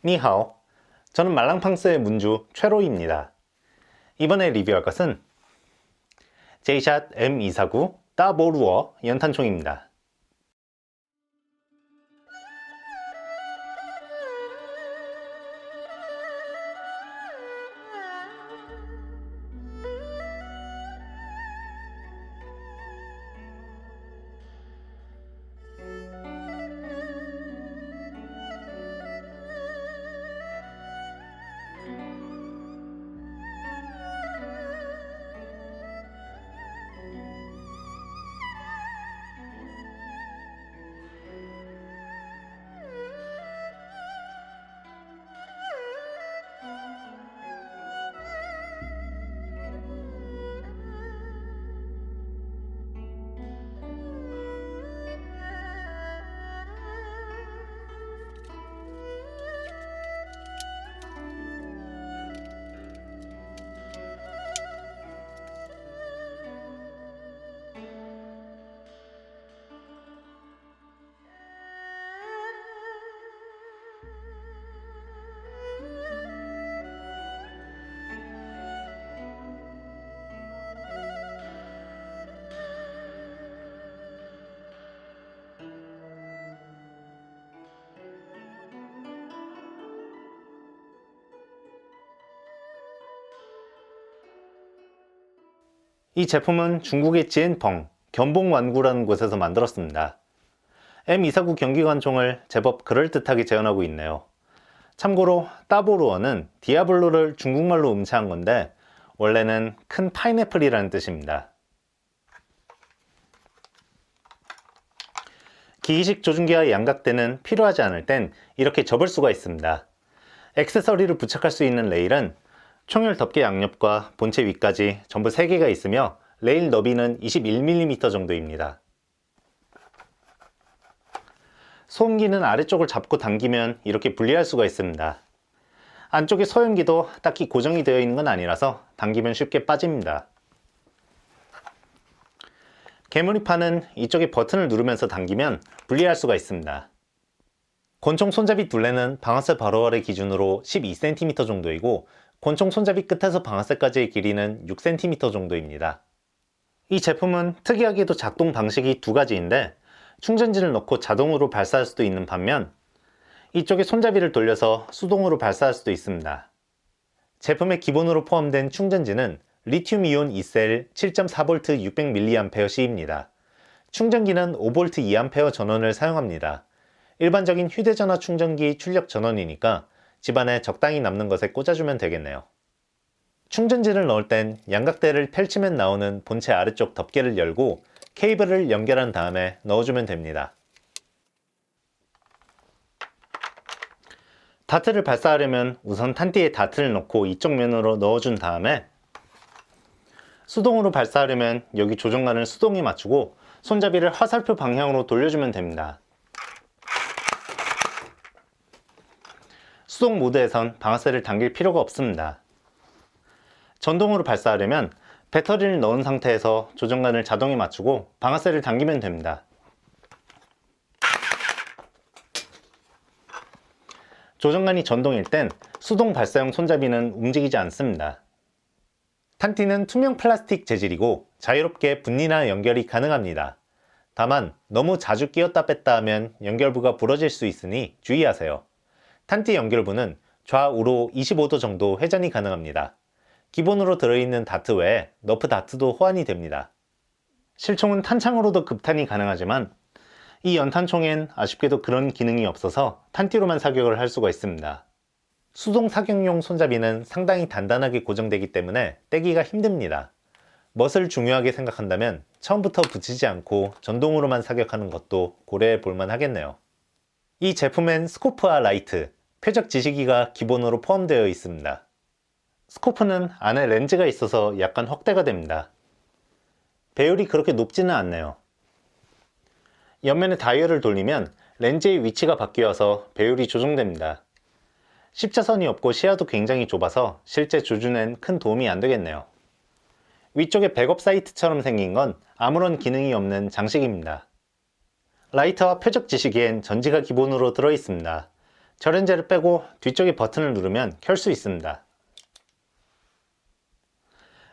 니하오, 저는 말랑팡스의 문주 최로이입니다. 이번에 리뷰할 것은 제이샷 M249 따보루어 연탄총입니다. 이 제품은 중국의 지엔펑, 견봉완구라는 곳에서 만들었습니다. M249 경기관총을 제법 그럴듯하게 재현하고 있네요. 참고로 따보루어는 디아블로를 중국말로 음체한 건데 원래는 큰 파인애플이라는 뜻입니다. 기기식 조준기와 양각대는 필요하지 않을 땐 이렇게 접을 수가 있습니다. 액세서리를 부착할 수 있는 레일은 총열 덮개 양옆과 본체 위까지 전부 3개가 있으며 레일 너비는 21mm 정도입니다. 소음기는 아래쪽을 잡고 당기면 이렇게 분리할 수가 있습니다. 안쪽에 소염기도 딱히 고정이 되어 있는 건 아니라서 당기면 쉽게 빠집니다. 개무리판은 이쪽에 버튼을 누르면서 당기면 분리할 수가 있습니다. 권총 손잡이 둘레는 방아쇠 바로 아래 기준으로 12cm 정도이고 권총 손잡이 끝에서 방아쇠까지의 길이는 6cm 정도입니다. 이 제품은 특이하게도 작동 방식이 두 가지인데 충전지를 넣고 자동으로 발사할 수도 있는 반면 이쪽에 손잡이를 돌려서 수동으로 발사할 수도 있습니다. 제품에 기본으로 포함된 충전지는 리튬이온 2셀 7.4V 600mAh입니다. 충전기는 5V 2A 전원을 사용합니다. 일반적인 휴대전화 충전기 출력 전원이니까 집안에 적당히 남는 것에 꽂아주면 되겠네요. 충전지를 넣을 땐 양각대를 펼치면 나오는 본체 아래쪽 덮개를 열고 케이블을 연결한 다음에 넣어주면 됩니다. 다트를 발사하려면 우선 탄띠에 다트를 넣고 이쪽 면으로 넣어준 다음에 수동으로 발사하려면 여기 조종간을 수동에 맞추고 손잡이를 화살표 방향으로 돌려주면 됩니다. 수동 모드에선 방아쇠를 당길 필요가 없습니다. 전동으로 발사하려면 배터리를 넣은 상태에서 조종간을 자동에 맞추고 방아쇠를 당기면 됩니다. 조종간이 전동일 땐 수동 발사용 손잡이는 움직이지 않습니다. 탄띠는 투명 플라스틱 재질이고 자유롭게 분리나 연결이 가능합니다. 다만 너무 자주 끼웠다 뺐다 하면 연결부가 부러질 수 있으니 주의하세요. 탄띠 연결부는 좌우로 25도 정도 회전이 가능합니다. 기본으로 들어있는 다트 외에 너프 다트도 호환이 됩니다. 실총은 탄창으로도 급탄이 가능하지만 이 연탄총엔 아쉽게도 그런 기능이 없어서 탄띠로만 사격을 할 수가 있습니다. 수동 사격용 손잡이는 상당히 단단하게 고정되기 때문에 떼기가 힘듭니다. 멋을 중요하게 생각한다면 처음부터 붙이지 않고 전동으로만 사격하는 것도 고려해 볼만 하겠네요. 이 제품엔 스코프와 라이트, 표적 지시기가 기본으로 포함되어 있습니다. 스코프는 안에 렌즈가 있어서 약간 확대가 됩니다. 배율이 그렇게 높지는 않네요. 옆면에 다이얼을 돌리면 렌즈의 위치가 바뀌어서 배율이 조정됩니다. 십자선이 없고 시야도 굉장히 좁아서 실제 조준엔 큰 도움이 안 되겠네요. 위쪽에 백업 사이트처럼 생긴 건 아무런 기능이 없는 장식입니다. 라이터와 표적 지시기엔 전지가 기본으로 들어있습니다. 절연제를 빼고 뒤쪽에 버튼을 누르면 켤 수 있습니다.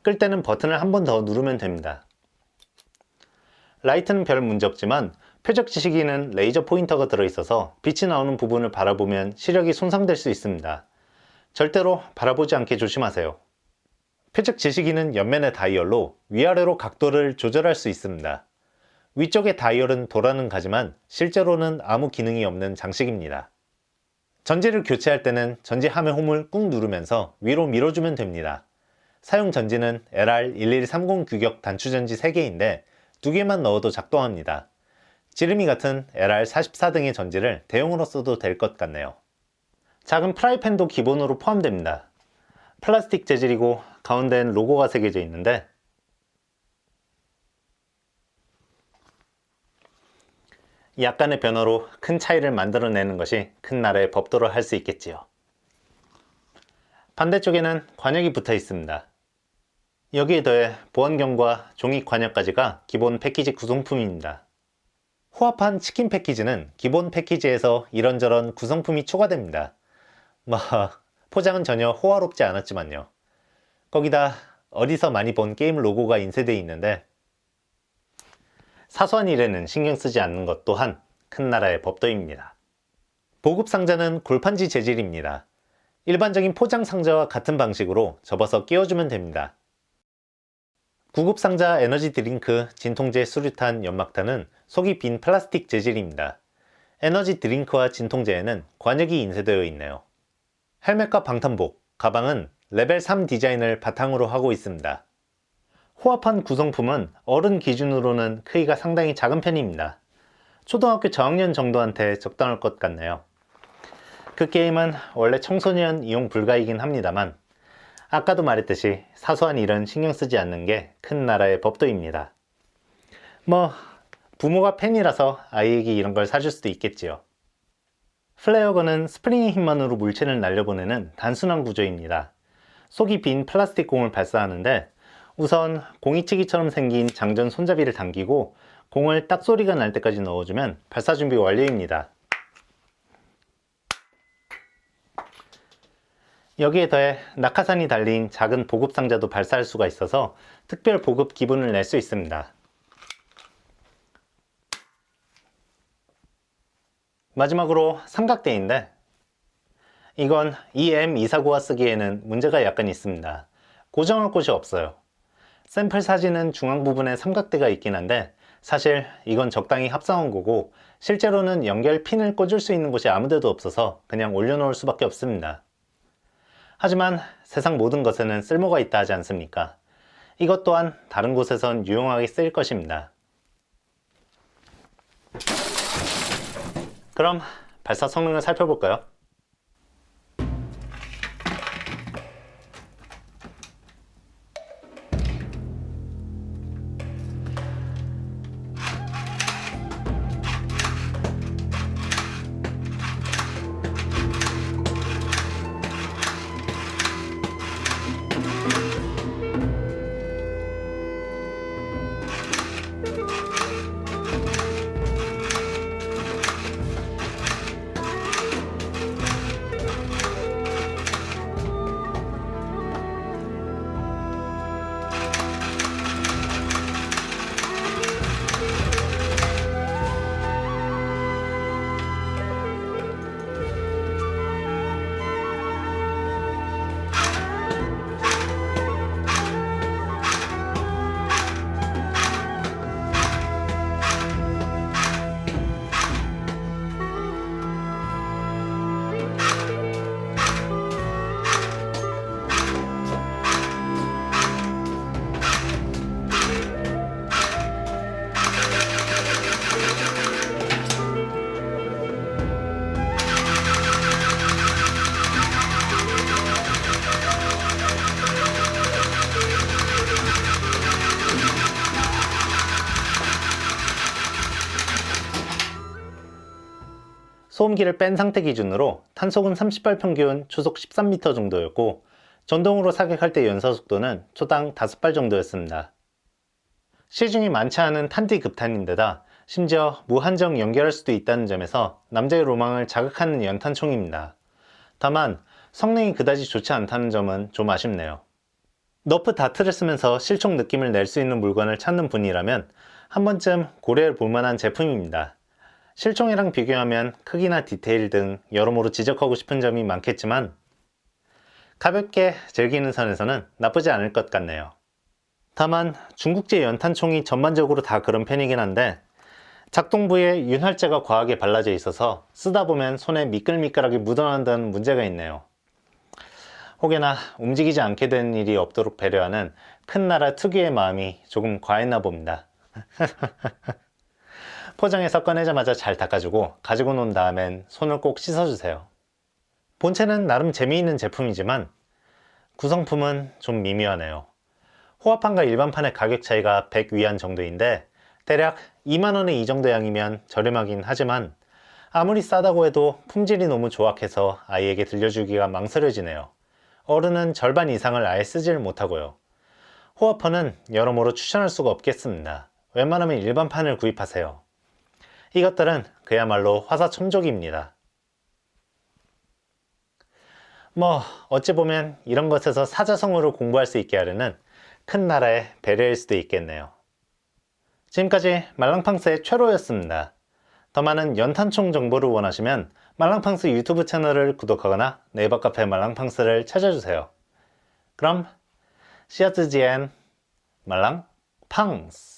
끌 때는 버튼을 한 번 더 누르면 됩니다. 라이트는 별 문제 없지만 표적 지시기는 레이저 포인터가 들어있어서 빛이 나오는 부분을 바라보면 시력이 손상될 수 있습니다. 절대로 바라보지 않게 조심하세요. 표적 지시기는 옆면의 다이얼로 위아래로 각도를 조절할 수 있습니다. 위쪽의 다이얼은 돌아는 가지만 실제로는 아무 기능이 없는 장식입니다. 전지를 교체할 때는 전지 화면 홈을 꾹 누르면서 위로 밀어주면 됩니다. 사용 전지는 LR1130 규격 단추전지 3개인데 2개만 넣어도 작동합니다. 지름이 같은 LR44 등의 전지를 대용으로 써도 될 것 같네요. 작은 프라이팬도 기본으로 포함됩니다. 플라스틱 재질이고 가운데엔 로고가 새겨져 있는데 약간의 변화로 큰 차이를 만들어내는 것이 큰 나라의 법도로 할 수 있겠지요. 반대쪽에는 관역이 붙어 있습니다. 여기에 더해 보안경과 종이 관역까지가 기본 패키지 구성품입니다. 호합한 치킨 패키지는 기본 패키지에서 이런저런 구성품이 추가됩니다. 포장은 전혀 호화롭지 않았지만요. 거기다 어디서 많이 본 게임 로고가 인쇄되어 있는데 사소한 일에는 신경 쓰지 않는 것 또한 큰 나라의 법도입니다. 보급 상자는 골판지 재질입니다. 일반적인 포장 상자와 같은 방식으로 접어서 끼워주면 됩니다. 구급 상자 에너지 드링크, 진통제, 수류탄, 연막탄은 속이 빈 플라스틱 재질입니다. 에너지 드링크와 진통제에는 관역이 인쇄되어 있네요. 헬멧과 방탄복, 가방은 레벨 3 디자인을 바탕으로 하고 있습니다. 호합한 구성품은 어른 기준으로는 크기가 상당히 작은 편입니다. 초등학교 저학년 정도한테 적당할 것 같네요. 그 게임은 원래 청소년 이용 불가이긴 합니다만 아까도 말했듯이 사소한 일은 신경 쓰지 않는 게 큰 나라의 법도입니다. 부모가 팬이라서 아이에게 이런 걸 사줄 수도 있겠지요. 플레어건은 스프링의 힘만으로 물체를 날려보내는 단순한 구조입니다. 속이 빈 플라스틱 공을 발사하는데 우선 공이치기처럼 생긴 장전 손잡이를 당기고 공을 딱 소리가 날 때까지 넣어주면 발사 준비 완료입니다. 여기에 더해 낙하산이 달린 작은 보급 상자도 발사할 수가 있어서 특별 보급 기분을 낼 수 있습니다. 마지막으로 삼각대인데 이건 EM249가 쓰기에는 문제가 약간 있습니다. 고정할 곳이 없어요. 샘플 사진은 중앙 부분에 삼각대가 있긴 한데 사실 이건 적당히 합성한 거고 실제로는 연결 핀을 꽂을 수 있는 곳이 아무데도 없어서 그냥 올려놓을 수밖에 없습니다. 하지만 세상 모든 것에는 쓸모가 있다 하지 않습니까? 이것 또한 다른 곳에선 유용하게 쓰일 것입니다. 그럼 발사 성능을 살펴볼까요? 소음기를 뺀 상태 기준으로 탄속은 30발 평균 초속 13m 정도였고 전동으로 사격할 때 연사 속도는 초당 5발 정도였습니다. 시중에 많지 않은 탄띠 급탄인데다 심지어 무한정 연결할 수도 있다는 점에서 남자의 로망을 자극하는 연탄총입니다. 다만 성능이 그다지 좋지 않다는 점은 좀 아쉽네요. 너프 다트를 쓰면서 실총 느낌을 낼 수 있는 물건을 찾는 분이라면 한 번쯤 고려해 볼 만한 제품입니다. 실총이랑 비교하면 크기나 디테일 등 여러모로 지적하고 싶은 점이 많겠지만 가볍게 즐기는 선에서는 나쁘지 않을 것 같네요. 다만 중국제 연탄총이 전반적으로 다 그런 편이긴 한데 작동부에 윤활제가 과하게 발라져 있어서 쓰다 보면 손에 미끌미끌하게 묻어난다는 문제가 있네요. 혹여나 움직이지 않게 된 일이 없도록 배려하는 큰 나라 특유의 마음이 조금 과했나 봅니다. 포장해서 꺼내자마자 잘 닦아주고 가지고 논 다음엔 손을 꼭 씻어주세요. 본체는 나름 재미있는 제품이지만 구성품은 좀 미묘하네요. 호화판과 일반판의 가격 차이가 100 위안 정도인데 대략 2만원의 이 정도 양이면 저렴하긴 하지만 아무리 싸다고 해도 품질이 너무 조악해서 아이에게 들려주기가 망설여지네요. 어른은 절반 이상을 아예 쓰질 못하고요. 호화판은 여러모로 추천할 수가 없겠습니다. 웬만하면 일반판을 구입하세요. 이것들은 그야말로 화사첨족입니다. 어찌 보면 이런 것에서 사자성어를 공부할 수 있게 하려는 큰 나라의 배려일 수도 있겠네요. 지금까지 말랑팡스의 최로였습니다. 더 많은 연탄총 정보를 원하시면 말랑팡스 유튜브 채널을 구독하거나 네이버 카페 말랑팡스를 찾아주세요. 그럼 시아즈지엔 말랑팡스